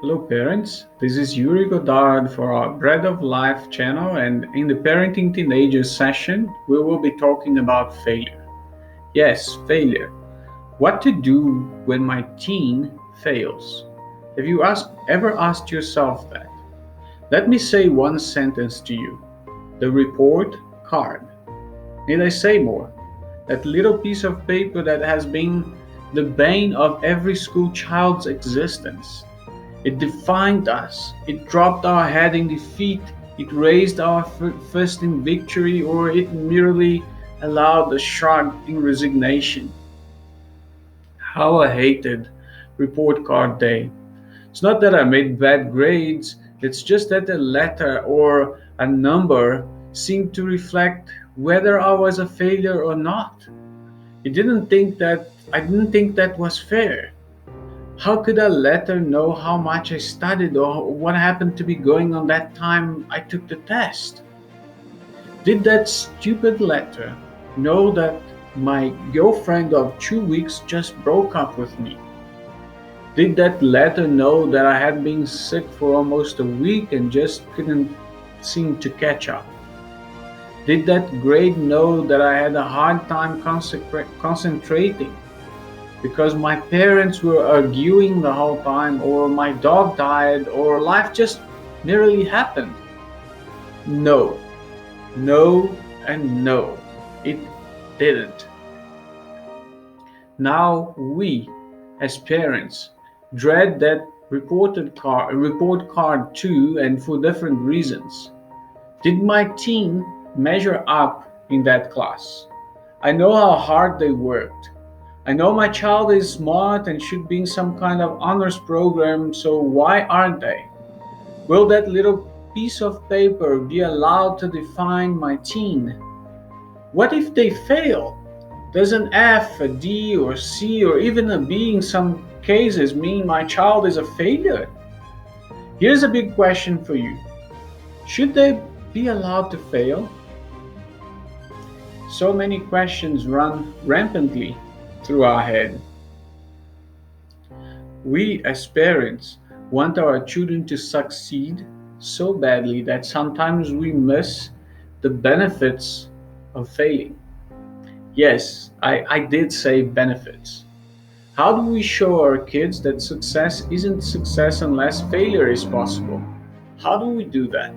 Hello, parents. This is Yuri Godard for our Bread of Life channel, and in the Parenting Teenagers session, we will be talking about failure. Yes, failure. What to do when my teen fails? Have you ever asked yourself that? Let me say one sentence to you: the report card. Need I say more? That little piece of paper that has been the bane of every school child's existence. It defined us. It dropped our head in defeat. It raised our fist in victory, or it merely allowed a shrug in resignation. How I hated report card day. It's not that I made bad grades, it's just that a letter or a number seemed to reflect whether I was a failure or not. I didn't think that was fair. How could a letter know how much I studied or what happened to be going on that time I took the test? Did that stupid letter know that my girlfriend of 2 weeks just broke up with me? Did that letter know that I had been sick for almost a week and just couldn't seem to catch up? Did that grade know that I had a hard time concentrating because my parents were arguing the whole time, or my dog died, or life just merely happened? No, no, and no, it didn't. Now we, as parents, dread that report card too, and for different reasons. Did my teen measure up in that class? I know how hard they worked. I know my child is smart and should be in some kind of honors program, so why aren't they? Will that little piece of paper be allowed to define my teen? What if they fail? Does an F, a D, or C, or even a B in some cases mean my child is a failure? Here's a big question for you: should they be allowed to fail? So many questions run rampantly through our head. We, as parents, want our children to succeed so badly that sometimes we miss the benefits of failing. Yes, I did say benefits. How do we show our kids that success isn't success unless failure is possible? How do we do that?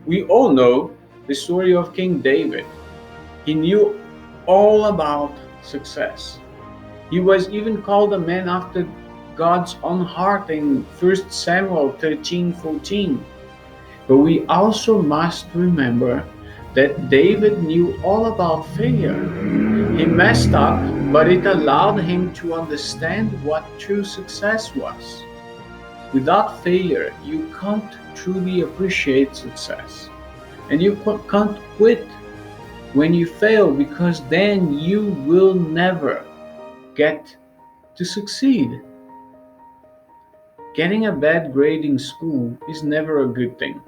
We all know the story of King David. He knew all about success. He was even called a man after God's own heart in 1 Samuel 13:14. But we also must remember that David knew all about failure. He messed up, but it allowed him to understand what true success was. Without failure, you can't truly appreciate success. And you can't quit when you fail, because then you will never get to succeed. Getting a bad grade in school is never a good thing,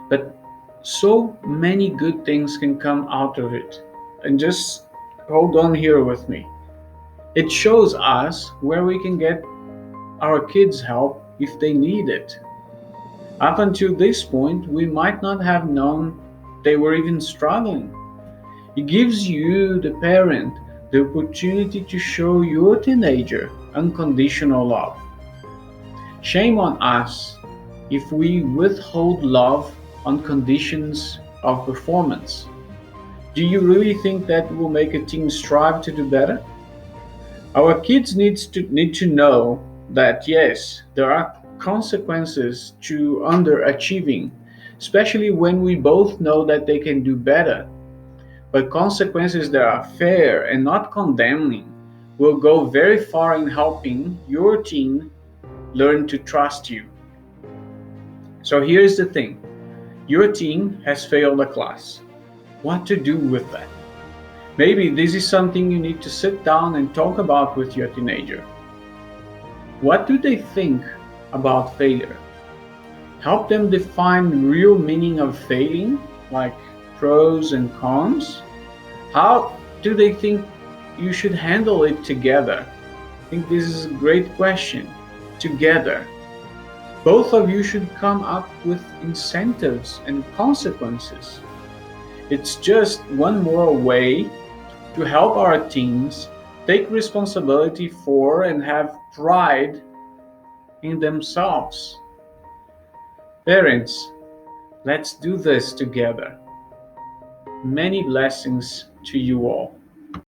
but so many good things can come out of it. And just hold on here with me. It shows us where we can get our kids help if they need it. Up until this point, we might not have known they were even struggling. It gives you, the parent, the opportunity to show your teenager unconditional love. Shame on us if we withhold love on conditions of performance. Do you really think that will make a teen strive to do better? Our kids need to know that yes, there are consequences to underachieving, especially when we both know that they can do better. But consequences that are fair and not condemning will go very far in helping your teen learn to trust you. So here's the thing: your teen has failed a class. What to do with that? Maybe this is something you need to sit down and talk about with your teenager. What do they think about failure? Help them define the real meaning of failing, like pros and cons. How do they think you should handle it together? I think this is a great question. together. Both of you should come up with incentives and consequences. It's just one more way to help our teens take responsibility for and have pride in themselves. Parents, let's do this together. Many blessings to you all.